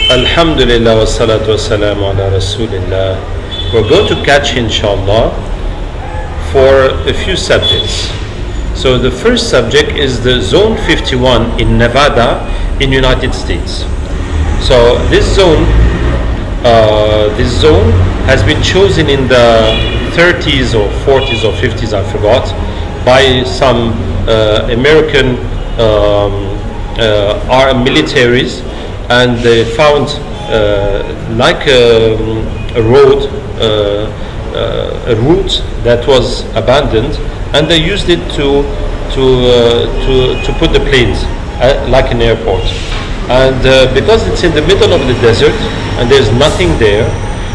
Alhamdulillah wa salatu wa salam ala Rasulillah. We're going to catch inshallah for a few subjects. So the first subject is the Zone 51 in Nevada in United States. So this zone has been chosen in the 30s or 40s or 50s, I forgot, by some American militaries, and they found like a road, a route that was abandoned, and they used it to put the planes like an airport. And because it's in the middle of the desert and there's nothing there,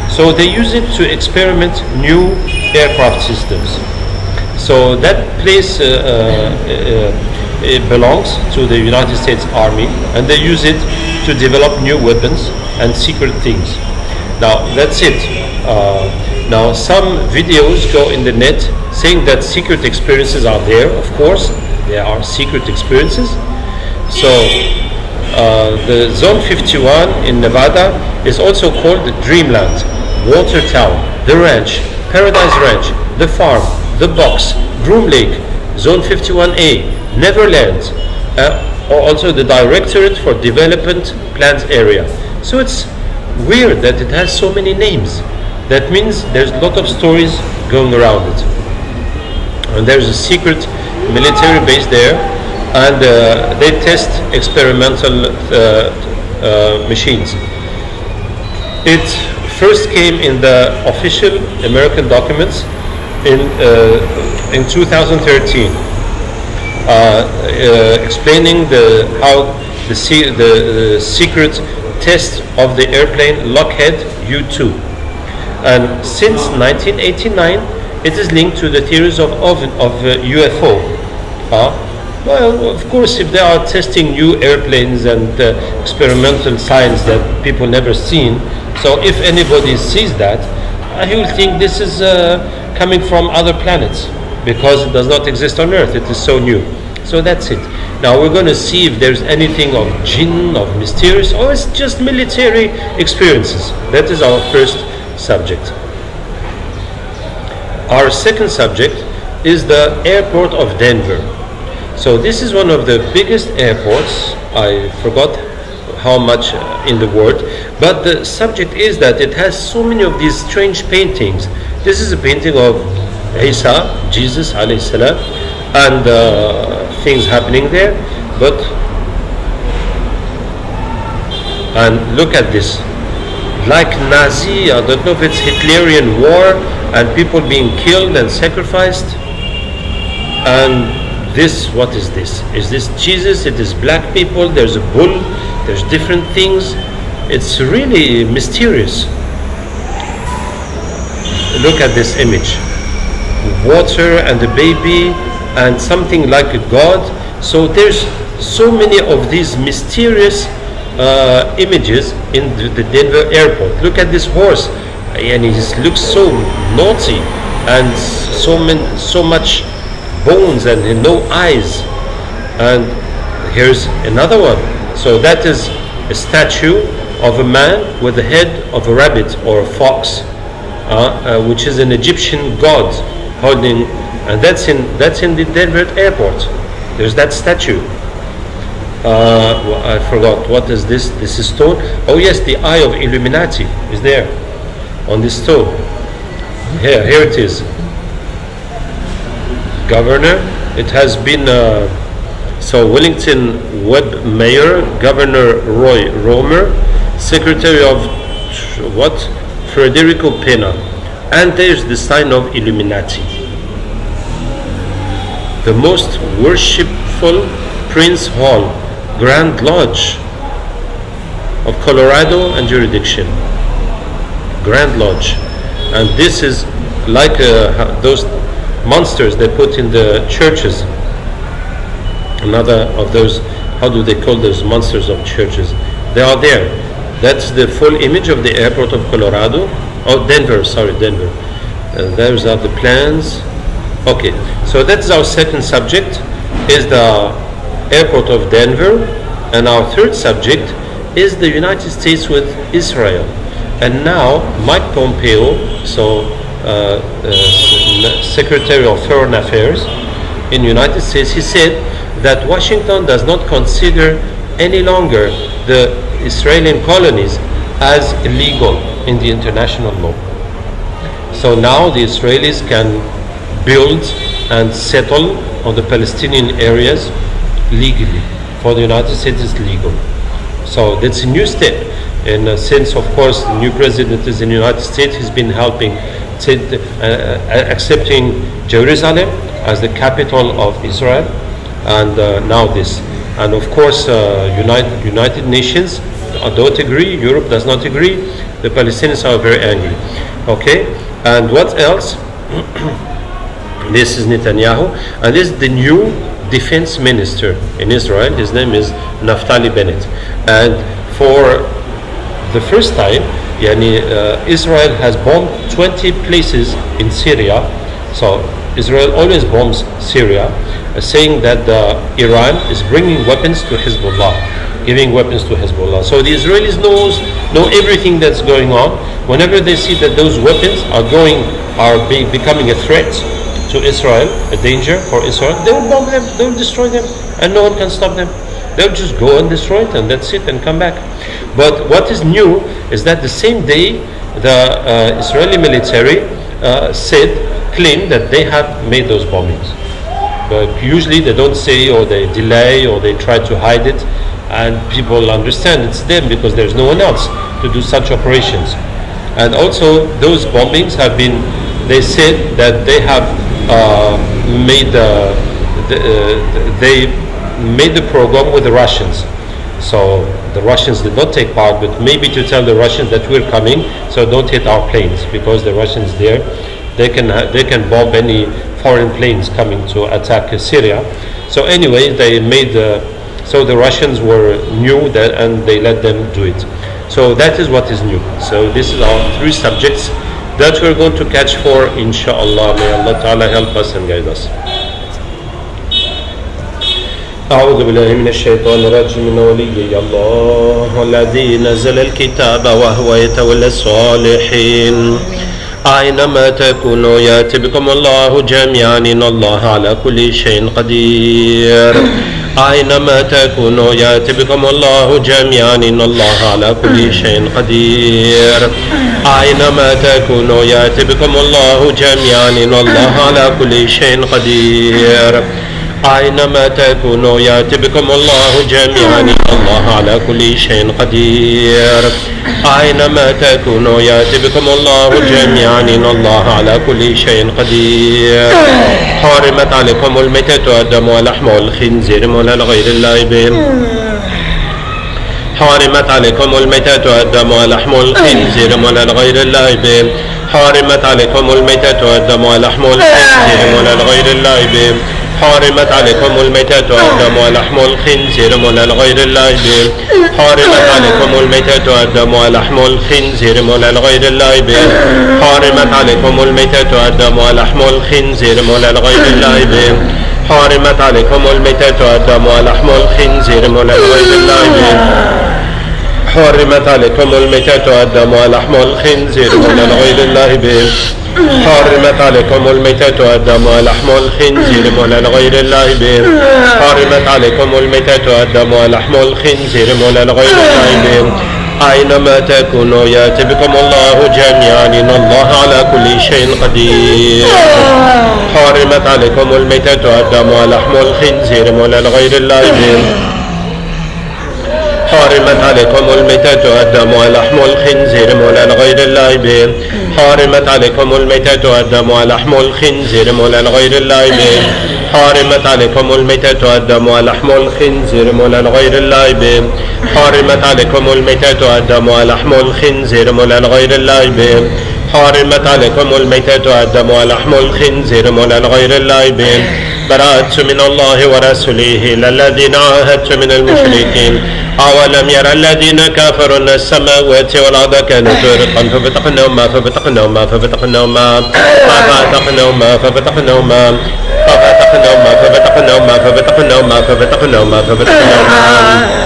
so they use it to experiment new aircraft systems. So that place it belongs to the United States Army, and they use it to develop new weapons and secret things. Now that's it. Now some videos go in the net saying that secret experiences are there. Of course, there are secret experiences. So the Zone 51 in Nevada is also called the Dreamland, Water Town, the Ranch, Paradise Ranch, the Farm, the Box, Groom Lake, Zone 51A, Neverland, or also the Directorate for Development Plans area. So it's weird that it has so many names. That means there's a lot of stories going around it. And there's a secret military base there, and they test experimental machines. It first came in the official American documents in 2013, explaining how the secret test of the airplane Lockheed U-2. And since 1989, it is linked to the theories of UFO. Well, of course, if they are testing new airplanes and experimental science that people never seen, so if anybody sees that, he will think this is coming from other planets, because it does not exist on Earth. It is so new. So that's it. Now we're going to see if there's anything of Jinn, of mysterious, or it's just military experiences. That is our first subject. Our second subject is the airport of Denver. So this is one of the biggest airports. I forgot how much in the world, but the subject is that it has so many of these strange paintings. This is a painting of Isa, Jesus alayhi salam, and things happening there. And look at this, like Nazi, I don't know if it's Hitlerian war, and people being killed and sacrificed. And this, what is this? Is this Jesus? It is black people, there's a bull, there's different things. It's really mysterious. Look at this image. Water and a baby and something like a god. So there's so many of these mysterious images in the Denver airport. Look at this horse, and he looks so naughty, and so much bones and no eyes. And here's another one. So that is a statue of a man with the head of a rabbit or a fox, which is an Egyptian god holding, and that's in the Denver airport. There's that statue. I forgot, what is this? This is stone. Oh yes, the eye of Illuminati is there on this stone. Here it is. Governor. It has been so Wellington Webb Mayor, Governor Roy Romer, Secretary of what? Federico Pena, and there's the sign of Illuminati. The most worshipful Prince Hall, Grand Lodge of Colorado and jurisdiction. Grand Lodge. And this is like those monsters they put in the churches. Another of those, how do they call those monsters of churches? They are there. That's the full image of the airport of Colorado. Oh, Denver, sorry, Denver. Those are the plans. Okay, so that's our second subject, is the airport of Denver. And our third subject is the United States with Israel. And now Mike Pompeo, so Secretary of Foreign Affairs in the United States, he said that Washington does not consider any longer the Israeli colonies as illegal in the international law. So now the Israelis can build and settle on the Palestinian areas legally. For the United States, it's legal. So that's a new step. And since, of course, the new president is in the United States, he's been helping, accepting Jerusalem as the capital of Israel, and now this. And of course, United Nations don't agree, Europe does not agree, the Palestinians are very angry. Okay, and what else? This is Netanyahu, and this is the new defense minister in Israel. His name is Naftali Bennett. And for the first time, Israel has bombed 20 places in Syria. So Israel always bombs Syria, saying that Iran is bringing weapons to Hezbollah, giving weapons to Hezbollah. So the Israelis know everything that's going on. Whenever they see that those weapons are becoming a threat to Israel, a danger for Israel, they will bomb them, they will destroy them, and no one can stop them. They'll just go and destroy it, and that's it, and come back. But what is new is that the same day the Israeli military claimed that they have made those bombings. But usually they don't say, or they delay, or they try to hide it, and people understand it's them because there's no one else to do such operations. And also those bombings have been, they said that they have they made the program with the Russians. So the Russians did not take part, but maybe to tell the Russians that we're coming, so don't hit our planes, because the Russians there, they can bomb any foreign planes coming to attack Syria. So anyway, they made so the Russians knew that, and they let them do it. So that is what is new. So this is our 3 subjects that we're going to catch for, inshallah. May Allah Ta'ala help us and guide us. أعوذ بالله من الشيطان الرجيم ولي الله الذي نزل الكتاب وهو يتولى الصالحين أينما تكونوا يأتي بكم الله جميعا إن الله على كل شيء قدير أينما تكونوا يأتي بكم الله جميعا إن الله على كل شيء قدير أينما تكونوا يأتي بكم الله جميعا إن الله على كل شيء قدير أينما تكونوا يأتي بكم الله جميعا إن الله على كل شيء قدير أينما تكونوا يأتي بكم الله جميعا إن الله على كل شيء قدير حرمت عليكم الميتة والدم ولحم الخنزير ولا لغير الله به حرمت عليكم الميتة والدم ولحم الخنزير ولا لغير الله به حرمت عليكم الميتة والدم ولحم الخنزير ولا لغير الله به حرمت عليكم الميتة والدم ولحم الخنزير ولا لغير الله به حرمت عليكم الميتة والدم ولحم الخنزير ولا لغير الله به حرمت عليكم الميتة والدم ولحم الخنزير ولا لغير الله به حرمت عليكم الميتة والدم ولحم الخنزير ولا لغير الله به حرمت عليكم الميتة والدم ولحم الخنزير ولا لغير الله به حرمت عليكم الميتة والدم ولحم الخنزير ولا لغير الله به حرمت عليكم الميتة والدم ولحم الخنزير ولا لغير الله به أينما تكونوا يأتي بكم الله جميعا إن الله على كل شيء قدير حرمت عليكم الميتة والدم ولحم الخنزير ولا لغير الله به حرمت عليكم الميتة والدم ولحم الخنزير ولا لغير الله به حرمت عليكم الميتة والدم ولحم الخنزير ولا لغير الله به حرمت عليكم الميتة والدم ولحم الخنزير ولا لغير الله به حرمت عليكم الميتة والدم ولحم الخنزير ولا لغير الله به حرمت عليكم الميتة والدم ولحم الخنزير ولا لغير الله به براءة من الله ورسوله إلى الذين عاهدت من المشركين أولم يرى الذين كفروا أن السماوات والأرض كانت رتقا ففتقناهما ففتقناهما ففتقناهما ففتقناهما ففتقناهما ففتقناهما ففتقناهما ففتقناهما ففتقناهما ففتقناهما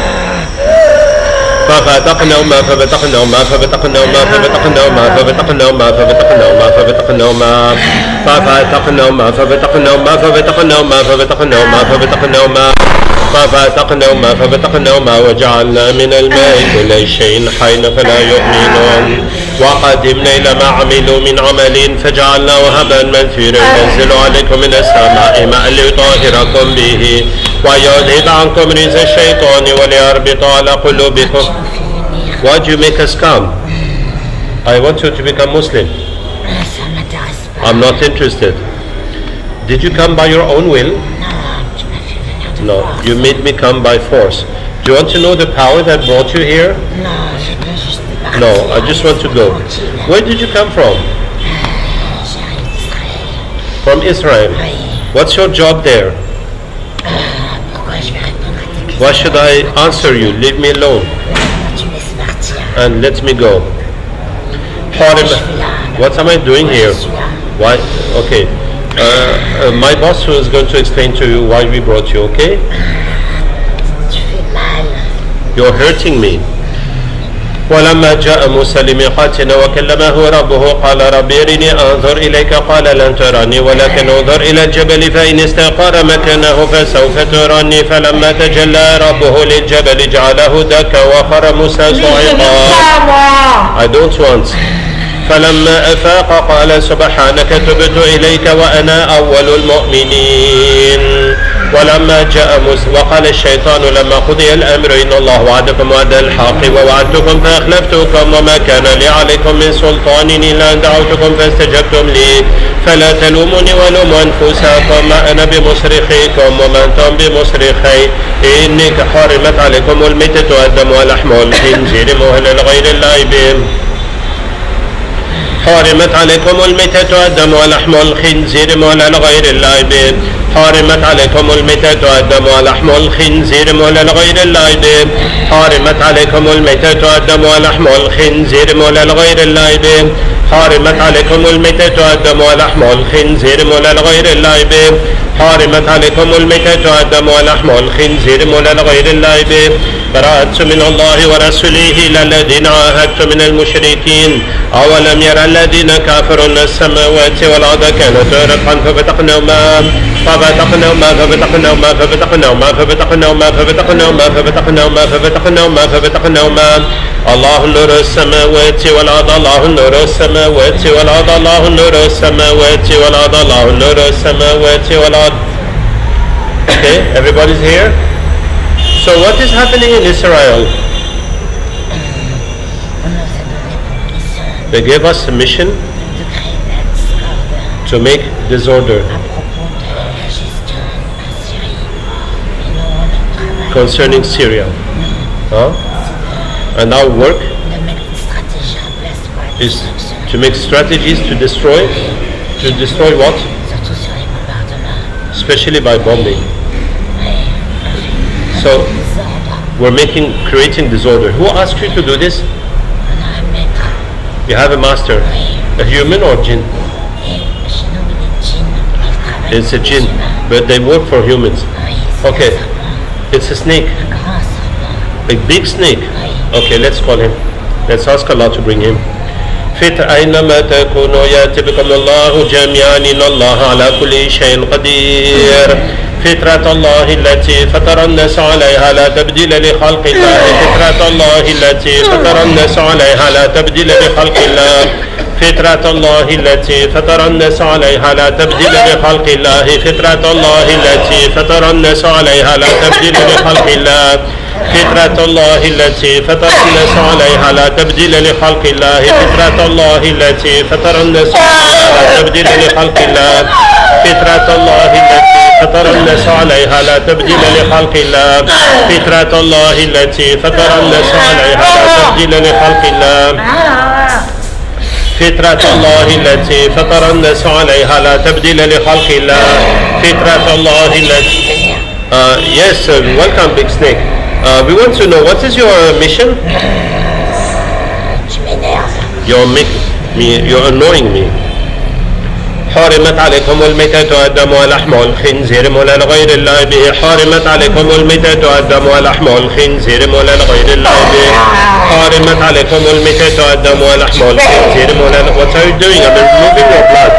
ففتقناهما ففتقناهما ففتقناهما ففتقناهما ففتقناهما ففتقناهما ففتقناهما ففتقناهما ففتقناهما ففتقناهما ففتقناهما ففتقناهما ففتقناهما ففتقناهما وجعلنا من الماء كل شيء حي فلا يؤمنون وقدمنا إلى ما عملوا من عمل فجعلناه هباء منثورا ينزل عليكم من السماء ماء ليطهركم به ويذهب عنكم رجز الشيطان وليربط على قلوبكم. Why do you make us come? I want you to become Muslim. I'm not interested. Did you come by your own will? No, you made me come by force. Do you want to know the power that brought you here? No, I just want to go. Where did you come from? From Israel. What's your job there? Why should I answer you? Leave me alone. And let me go. What am I doing here? Why? Okay. My boss is going to explain to you why we brought you, okay? You're hurting me. ولما جاء موسى لميقاتنا وكلمه ربه قال رب أرني أنظر إليك قال لن تراني ولكن انظر إلى الجبل فإن استقر مكانه فسوف تراني فلما تجلى ربه للجبل جعله دكا وخر موسى صعقا. I don't want. فلما أفاق قال سبحانك تبت إليك وأنا أول المؤمنين. ولما جاء موسى وقال الشيطان لما قضي الأمر إن الله وعدكم وعد الحق ووعدتكم فأخلفتكم وما كان لي عليكم من سلطان إلا أن دعوتكم فاستجبتم لي فلا تلوموني ولوموا أنفسكم ما أنا بمصرخيكم وما أنتم بمصرخي إني حرمت عليكم الميتة والدم ولحم الخنزير مهلا لغير الله به. حرمت عليكم الميتة والدم ولحم الخنزير مهلا لغير الله به. حرمت عليكم الميتة والدم ولحم الخنزير مهلا لغير الله به. حرمت عليكم الميتة والدم ولحم الخنزير مهلا لغير الله به. حرمت عليكم الميتة والدم ولحم الخنزير مهلا لغير الله به. حرمت عليكم الميتة والدم ولحم الخنزير مهلا لغير الله به. براءة من الله ورسوله إلى الذين عاهدتم من المشركين أولم يرى الذين كفروا أن السماوات والأرض كانتا رتقا ففتقناهما ففتقناهما ففتقناهما ففتقناهما ففتقناهما ففتقناهما ففتقناهما ففتقناهما ففتقناهما الله نور السماوات والأرض الله نور السماوات والأرض الله نور السماوات والأرض الله نور السماوات والأرض. Okay, everybody's here? So what is happening in Israel? They gave us a mission to make disorder concerning Syria. And our work is to make strategies to destroy what? Especially by bombing. So we're creating disorder. Who asked you to do this? You have a master, a human or jinn? It's a jinn, but they work for humans. Okay, it's a snake, a big snake. Okay, let's call him. Let's ask Allah to bring him. أينما تكونوا يأتي بكم الله جميعا إن الله على كل شيء قدير. فطرة الله التي فطر الناس عليها لا تبديل لخلق الله. فطرة الله التي فطر الناس عليها لا تبديل لخلق الله. فطرة الله التي فطر الناس عليها لا تبديل لخلق الله. فطرة الله التي فطر الناس عليها لا تبديل لخلق الله. فطرة الله التي فطر الناس عليها لا تبديل لخلق الله. فطرة الله التي فطر الناس عليها لا تبديل لخلق الله. فطرة الله التي فطر الناس عليها لا تبديل لخلق الله. فطرة الله التي فطر الناس عليها لا تبديل لخلق الله. فطرة الله التي فطر الناس عليها لا تبديل لخلق الله. فطرة الله التي Yes, welcome Big Snake. We want to know, what is your mission? You're annoying me. حرمت عليكم الميتة والدم ولحم الخنزير مولى لغير الله به حرمت عليكم الميتة والدم ولحم الخنزير مولى لغير الله به حرمت عليكم الميتة والدم ولحم الخنزير مولى. What are you doing? I'm removing your blood.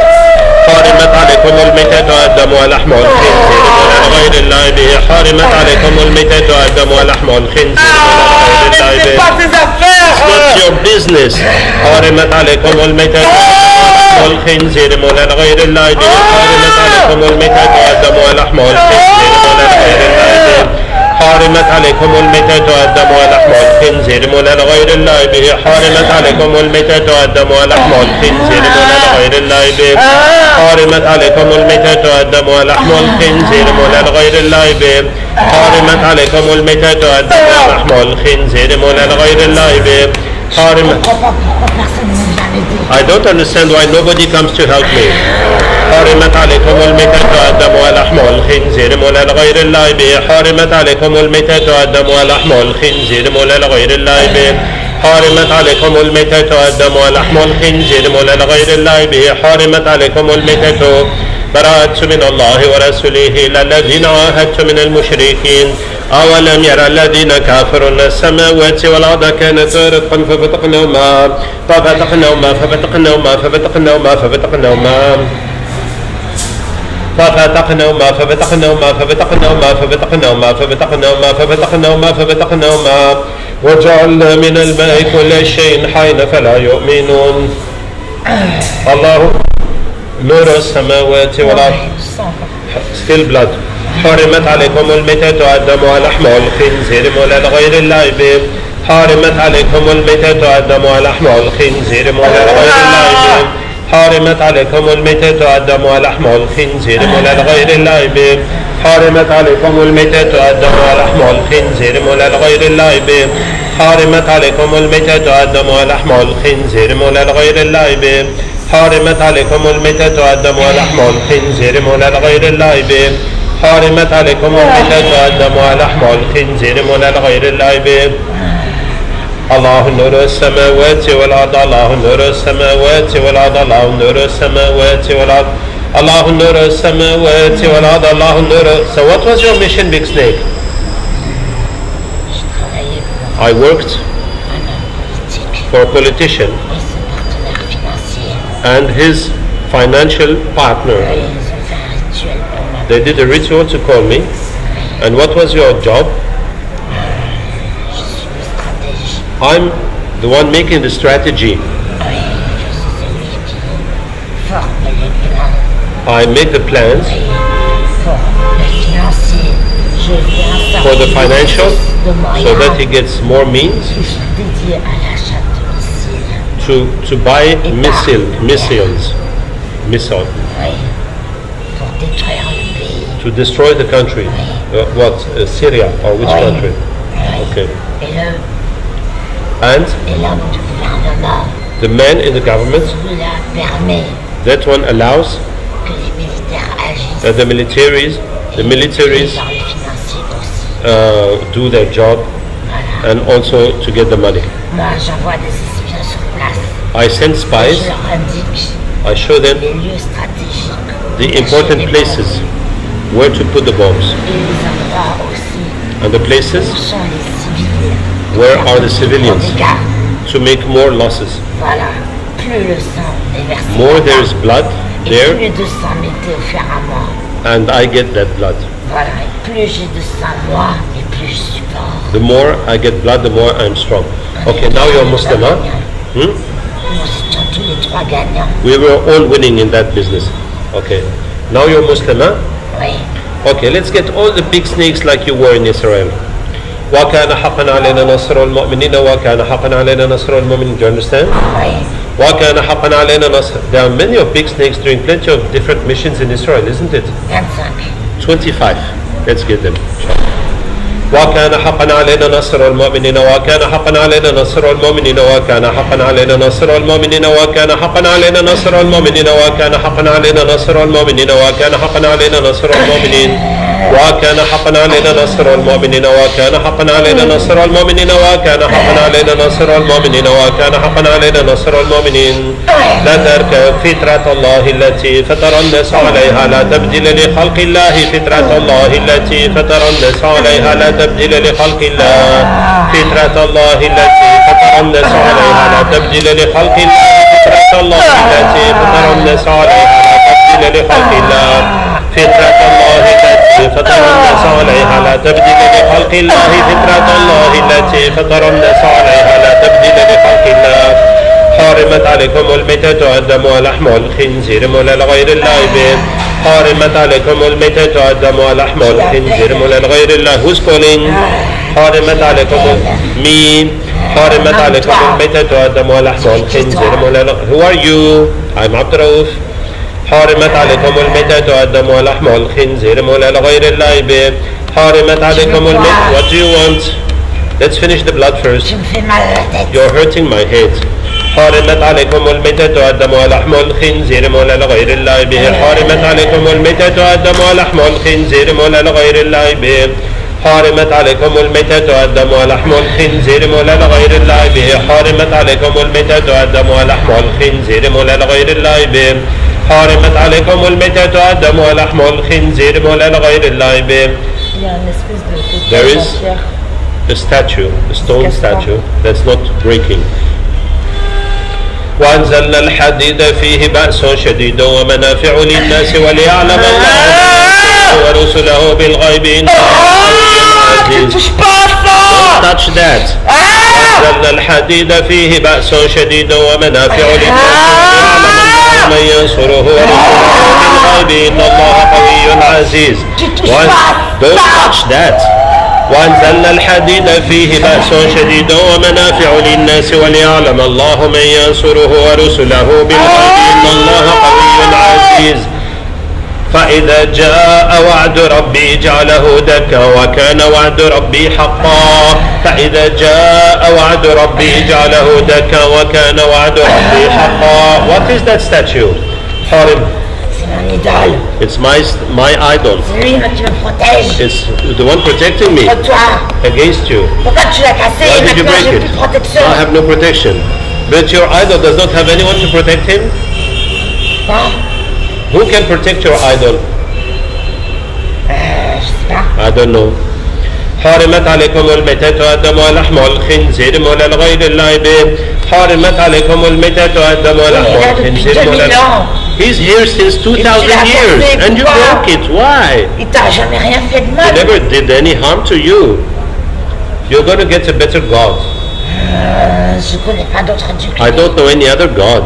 حرمت عليكم الميتة والدم ولحم الخنزير مولى لغير الله به حرمت عليكم الميتة والدم ولحم الخنزير مولى لغير الله به. It's not your business. حرمت عليكم الميتة والخنزير مولى لغير الله به حرمت عليكم الميتة والدم ولحم الخنزير مولى لغير الله به حرمت عليكم الميتة والدم ولحم الخنزير مولى لغير الله به حرمت عليكم الميتة والدم ولحم الخنزير مولى لغير الله به حرمت عليكم الميتة والدم ولحم الخنزير مولى لغير الله به حرمت عليكم الميتة والدم ولحم الخنزير مولى لغير الله به حرمت. I don't understand why nobody comes to help me. حرمت عليكم الميتة والدم ولحم الخنزير مولى لغير الله به حرمت عليكم الميتة والدم ولحم الخنزير مولى لغير الله به حرمت عليكم الميتة والدم ولحم الخنزير مولى لغير الله به حرمت عليكم الميتة براءة من الله ورسوله إلى الذين عاهدتم من المشركين أولم يرى الذين كافروا أن السماوات والأرض كانتا رتقا ففتقناهما ففتقناهما ففتقناهما ففتقناهما ففتقناهما ففتقناهما ففتقناهما ففتقناهما ففتقناهما ففتقناهما ففتقناهما ففتقناهما وجعلنا من الماء كل شيء حي فلا يؤمنون. الله نور السماوات والأرض. Still blood. حرمت عليكم الميتة والدم ولحم الخنزير مولى لغير الله به حرمت عليكم الميتة والدم ولحم الخنزير مولى لغير الله به حرمت عليكم الميتة والدم ولحم الخنزير مولى لغير الله به حرمت عليكم الميتة والدم ولحم الخنزير مولى لغير الله به حرمت عليكم الميتة والدم ولحم الخنزير مولى لغير الله به حرمت عليكم الميتة والدم ولحم الخنزير مولى لغير الله به حرمت عليكم الميتة والدم ولحم الخنزير مولى لغير الله به الله نور السماوات والأرض الله نور السماوات والأرض الله نور السماوات والأرض الله نور السماوات والأرض الله نور. So what was your mission, Big Snake? I worked for a politician and his financial partner. They did a ritual to call me. And what was your job? I'm the one making the strategy. I make the plans for the financial so that he gets more means to buy missiles. To destroy the country. What? Syria or which country? Okay. And the man in the government, that one allows that the militaries do their job and also to get the money. I send spies. I show them the important places where to put the bombs and the places where are the civilians to make more losses. More there is blood there and I get that blood. The more I get blood, the more I'm strong. Okay, now you're Muslim, huh? We were all winning in that business. Okay, now you're Muslim, huh? Okay, let's get all the big snakes like you were in Israel. وَكَانَ حَقًّا عَلَيْنَا نَصْرُ الْمُؤْمِنِينَ وَكَانَ حَقًّا عَلَيْنَا نَصْرُ الْمُؤْمِنِينَ. Do you understand? وَكَانَ حَقًّا عَلَيْنَا نَصْرُ. There are many of big snakes doing plenty of different missions in Israel, isn't it? 25. Let's get them. وَكَانَ حَقًّا عَلَيْنَا نَصْرُ الْمُؤْمِنِينَ وَكَانَ حَقًّا عَلَيْنَا نَصْرُ الْمُؤْمِنِينَ وَكَانَ حَقًّا عَلَيْنَا نَصْرُ الْمُؤْمِنِينَ وَكَانَ حَقًّا عَلَيْنَا نَصْرُ الْمُؤْمِنِينَ وَكَانَ حَقًّا عَلَيْنَا نَصْرُ الْمُؤْمِنِينَ وَكَانَ حَقًّا عَلَيْنَا نَصْرُ الْمُؤْمِنِينَ وكان حقا علينا نصر المؤمنين وكان حقا علينا نصر المؤمنين وكان حقا علينا نصر المؤمنين وكان حقا علينا نصر المؤمنين لا ترك فطرة الله التي فطر الناس عليها لا تبديل لخلق الله فطرة الله التي فطر الناس عليها لا تبديل لخلق الله فطرة الله التي فطر الناس عليها لا تبديل لخلق الله فطرة الله التي فطر الناس عليها لا تبديل لخلق الله فطرة الله التي فطر الناس عليها لا تبديل لخلق الله فطرة الله التي فطر الناس عليها لا تبديل لخلق الله حرمت عليكم الميتة والدم ولحم الخنزير مولى لغير الله به حرمت عليكم الميتة والدم ولحم الخنزير مولى لغير الله. Who's calling? حرمت عليكم me حرمت عليكم الميتة والدم ولحم الخنزير مولى. Who are you? I'm Abderraouf. حرمت عليكم الميتة والدم ولحم الخنزير مولى لغير الله به حرمت عليكم الميتة. What do you want? Let's finish the blood first. You're hurting my head. حرمت عليكم الميتة والدم ولحم الخنزير مولى لغير الله به حرمت عليكم الميتة والدم ولحم الخنزير مولى لغير الله به حرمت عليكم الميتة والدم ولحم الخنزير مولى لغير الله به حرمت عليكم الميتة والدم ولحم الخنزير مولى لغير الله به حرمت عليكم الميتة والدم ولحم الخنزير مولى لغير الله به. There is a statue, a stone statue that's not breaking. وأنزلنا الحديد فيه بأس شديد ومنافع للناس وليعلم الله ورسله بالغيب إن Don't touch that. أنزلنا الحديد فيه بأس شديد ومنافع للناس وليعلم الله من ينصره ورسله بالغيب إن الله قوي عزيز. Don't touch that. وأنزلنا الحديد فيه بأس شديد ومنافع للناس وليعلم الله من ينصره ورسله بالغيب إن الله قوي عزيز. فإذا جاء وعد ربي جعله دكا وكان وعد ربي حقا فإذا جاء وعد ربي جعله دكا وكان وعد ربي حقا. What is that statue? حرم. It's my idol. It's the one protecting me against you. Why did you break it? I have no protection. But your idol does not have anyone to protect him? Who can protect your idol? I don't know. حرمت عليكم الميتة والدم ولحم الخنزير مولى لغير الله به حرمت عليكم الميتة والدم ولحم الخنزير مولى. He's here since 2,000 years and you broke it. Why? Il t'a jamais rien fait de mal. He never did any harm to you. You're going to get a better God. Je connais pas d'autre Dieu. I don't know any other God.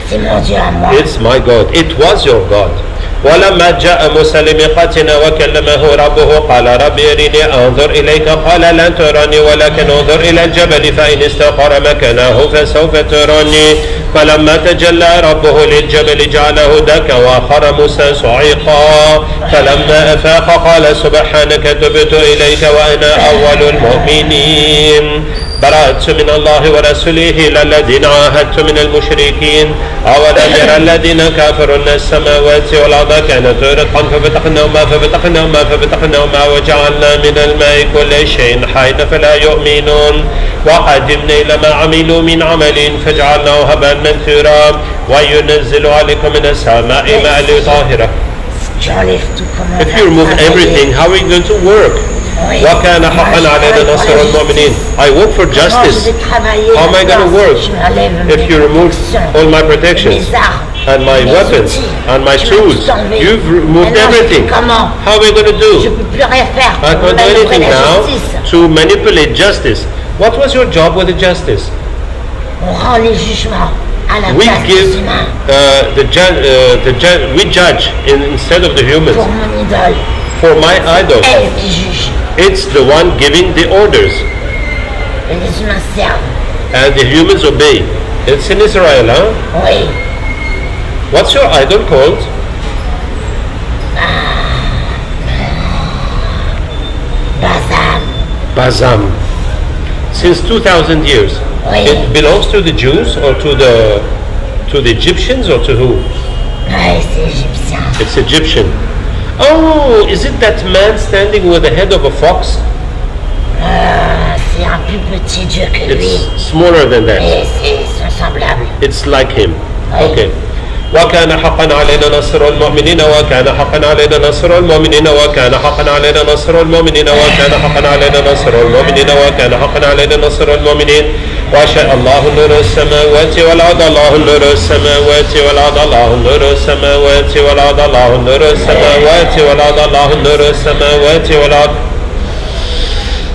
C'est mon Dieu à moi. It's my God. It was your God. ولما جاء موسى لميقاتنا وكلمه ربه قال رب أرني أنظر إليك قال لن تراني ولكن انظر إلى الجبل فإن استقر مكانه فسوف تراني فلما تجلى ربه للجبل جعله دكا وخر موسى صعيقا فلما أفاق قال سبحانك تبت إليك وأنا أول المؤمنين برأت من الله ورسوله إلى الذين عاهدت من المشركين أولم يرى الذين كفروا أن السماوات والأرض كانت رتقا ففتقناهما وجعلنا من الماء كل شيء حي فلا يؤمنون وقدمنا إلى ما عملوا من عمل فجعلناه هباء منثورا وينزل عليكم من السماء ماء ليطهره. If you remove everything, how are you going to work? وكان حقا علينا نصر المؤمنين. I work for justice. How am I going to work if you remove all my protections and my weapons and my tools? You've removed everything. How are we going to do? I can't do anything now to manipulate justice. What was your job with the justice? We give we judge instead of the humans. For my idol. It's the one giving the orders. And the humans obey. It's in Israel, huh? Oui. What's your idol called? Bazam. Since 2,000 years. Oui. It belongs to the Jews or to the Egyptians or to who? C'est égyptien. It's Egyptian. Oh, is it that man standing with the head of a fox? C'est un plus petit Dieu que lui. It's smaller than that. Et c'est semblable. It's like him. Oui. Okay. وكان حقا علينا نصر المؤمنين وكان حقا علينا نصر المؤمنين وكان حقا علينا نصر المؤمنين وكان حقا علينا نصر المؤمنين وكان حقا علينا نصر المؤمنين وشاء الله نور السماوات والأرض الله نور السماوات والأرض الله نور السماوات والأرض الله نور السماوات والأرض الله نور السماوات والأرض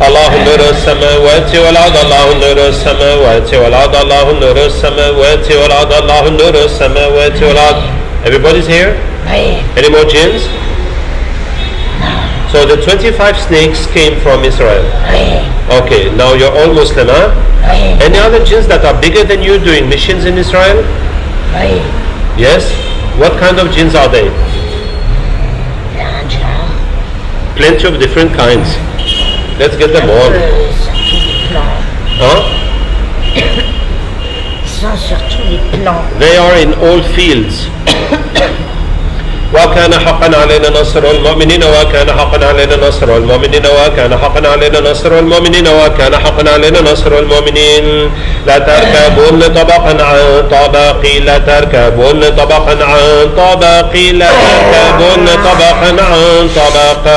الله نور السماوات والأرض الله نور السماوات والأرض الله نور السماوات والأرض الله نور السماوات والأرض. Everybody's here? Oui. Any more jinns? So the 25 snakes came from Israel. Oui. Okay, now you're all Muslim, huh? Oui. Any other jinns that are bigger than you doing missions in Israel? Oui. Yes? What kind of jinns are they? Un genre. Plenty of different kinds. Let's get them all. Sur tous les plans. Huh? Ils sont sur tous les plans. They are in all fields. وكان حقا علينا نصر المؤمنين وكان حقا علينا نصر المؤمنين وكان حقا علينا نصر المؤمنين وكان حقا علينا نصر المؤمنين لا تركبون طبقا عن طبق لا تركبون طبقا عن طبق لا تركبون طبقا عن طبق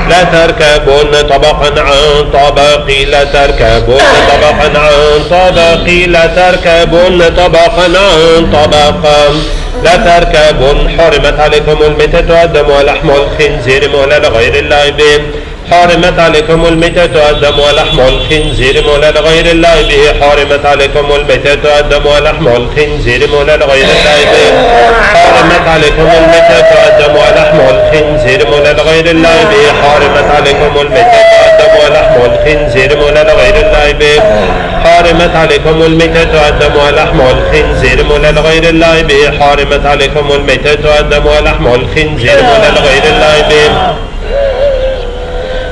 لا تركبون طبقا عن طبق لا تركبون طبقا عن طبق لا تركبون طبقا عن طبق لا تركبون حرمت عليكم الميتة والدم ولحم الخنزير مهلا لغير الله به حرمت عليكم الميتة والدم ولحم الخنزير مهلا لغير الله به حرمت عليكم الميتة والدم ولحم الخنزير مهلا لغير الله به حرمت عليكم الميتة والدم ولحم الخنزير مهلا لغير الله به حرمت عليكم الميتة والدم ولحم الخنزير مهلا لغير الله به حرمت عليكم الميتة والدم ولحم الخنزير مهلا لغير الله به حرمت عليكم الميتة والدم ولحم الخنزير مهلا لغير الله به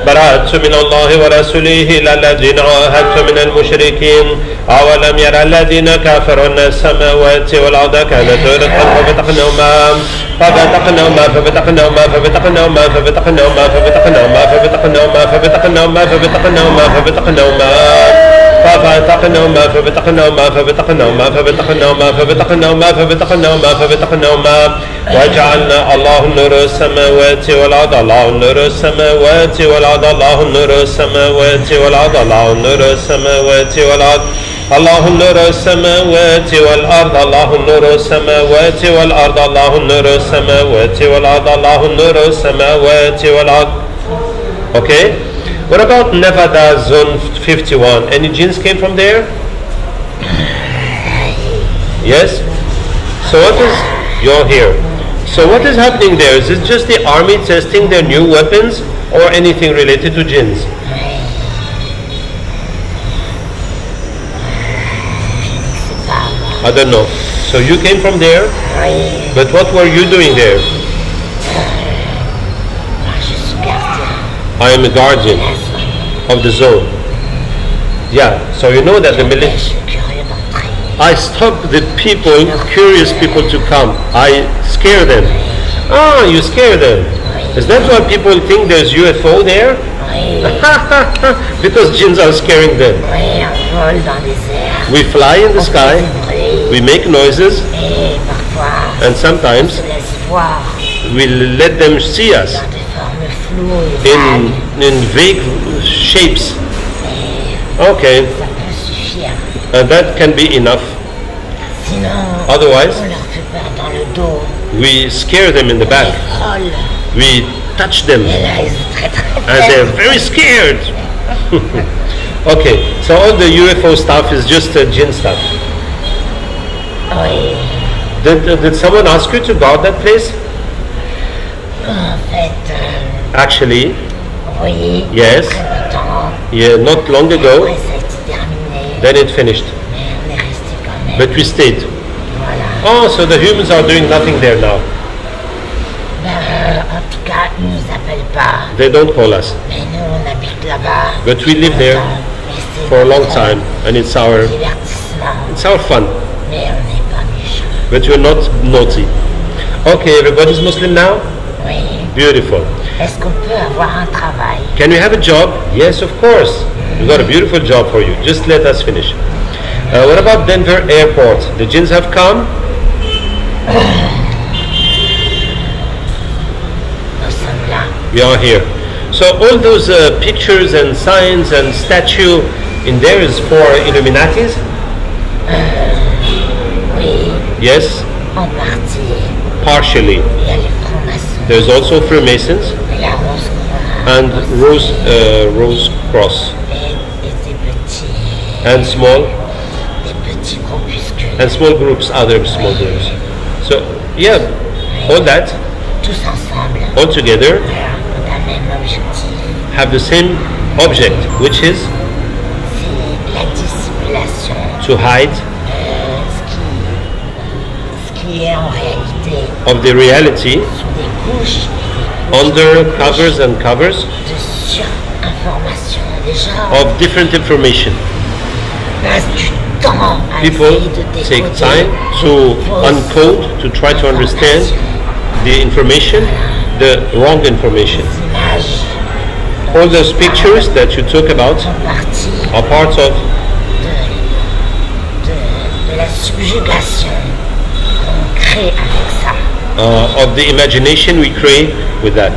براءة من الله ورسوله إلى الذين عاهدتم من المشركين أولم يرى الذين كفروا أن السماوات والأرض كانت رتقا ففتقناهما ففتقناهما ففتقناهما ففتقناهما ففتقناهما ففتقناهما ففتقناهما ففتقناهما ففتقناهما ففتقناهما ففتقناهما ففتقناهما ففتقناهما ففتقناهما ففتقناهما ففتقناهما ففتقناهما وجعلنا الله نور السماوات والأرض الله نور السماوات والأرض الله نور السماوات والأرض الله نور السماوات والأرض الله نور السماوات والأرض الله نور السماوات والأرض الله نور السماوات والأرض الله نور السماوات والأرض. Okay? What about Nevada Zone 51? Any jinns came from there? Yes? So what is... You're here. So what is happening there? Is it just the army testing their new weapons or anything related to jinns? I don't know. So you came from there? But what were you doing there? I am a guardian of the zone. Yeah, so you know that the military... I stop the people, curious people to come. I scare them. Ah, you scare them. Is that why people think there's UFO there? Because jinns are scaring them. We fly in the sky, we make noises, and sometimes we let them see us in vague shapes. Okay. And that can be enough. Otherwise, we scare them in the back. We touch them. And they're very scared. Okay, so all the UFO stuff is just jinn stuff. Did someone ask you to guard that place? Actually, yes. Yeah, not long ago. Then it finished. But we stayed. Oh, so the humans are doing nothing there now. They don't call us. But we live there for a long time, and it's our fun. But we're not naughty. Okay, everybody's Muslim now? Beautiful. Est-ce qu'on peut avoir un travail? Can we have a job? Yes, of course. We've got a beautiful job for you. Just let us finish. What about Denver Airport? The jinns have come? Nous sommes là. We are here. So all those pictures and signs and statue in there is for Illuminatis? Oui, Yes, en partie. partially. Il y a les francs-maçons. There's also Freemasons Et la rose and Rose Cross et des petits groupuscules. and small groups, other small groups. So yeah, all that Tous ensemble. all together Voilà, on a le même objectif. have the same object, which is C'est la dissimulation. to hide Ce qui est en réalité of the reality sous des couches under covers and covers de surinformation. Les gens of different information. passent du temps à People essayer de take décoder time to fausses uncode, to try to understand the information, the wrong information. images All those pictures that you talk about en partie are part of de la subjugation qu'on crée avec ça. of the imagination we create with that.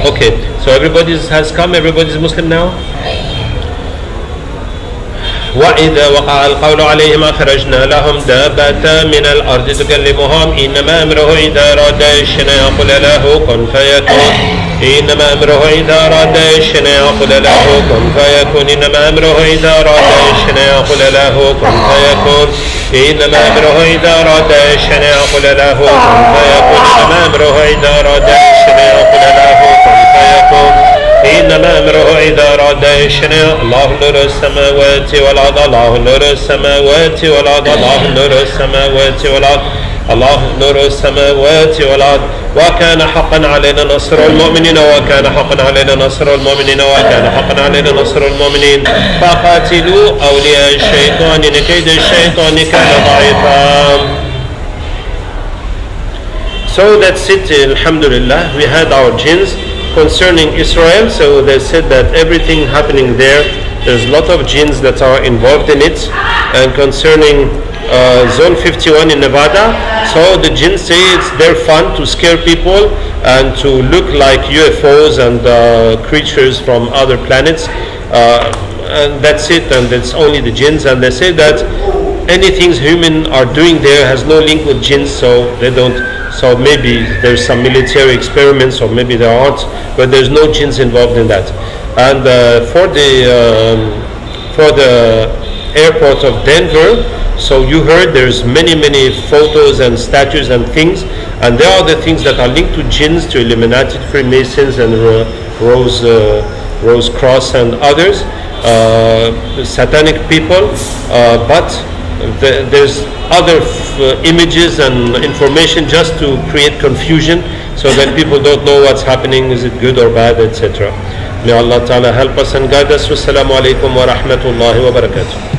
Okay, so everybody has come, everybody's Muslim now? وإذا وقع القول عليهم أخرجنا لهم دابة من الأرض تكلمهم إنما أمره إذا أراد شيئا يقول له كن فيكون إنما أمره إذا أراد شيئا يقول له كن فيكون إنما أمره إذا أراد شيئا يقول له كن فيكون إنما أمره إذا أراد شيئا يقول له كن فيكون إنما أمره إذا أراد شيئا يقول له كن فيكون إنما أمره إذا أراد شيئا. الله نور السماوات والأرض الله نور السماوات والأرض الله نور السماوات والأرض الله نور السماوات والأرض وكان حقا علينا نصر المؤمنين وكان حقا علينا نصر المؤمنين وكان حقا علينا نصر المؤمنين فقاتلوا أولياء الشيطان إن كيد الشيطان كان ضعيفا. So that's it, alhamdulillah. We had our jinns concerning Israel, so they said that everything happening there's a lot of jinns that are involved in it. And concerning Zone 51 in Nevada, so the jinns say it's their fun to scare people and to look like UFOs and creatures from other planets, and that's it, and it's only the jinns. And they say that anything human are doing there has no link with jinns, so they don't. So maybe there's some military experiments, or maybe there aren't, but there's no jinns involved in that. And for the airport of Denver, so you heard there's many photos and statues and things, and there are the things that are linked to jinns, to Illuminati, Freemasons, and Rose Cross and others, satanic people, but there's other images and information just to create confusion, so that people don't know what's happening, is it good or bad, etc. May Allah Ta'ala help us and guide us. Wassalamu alaikum wa rahmatullahi wa barakatuh.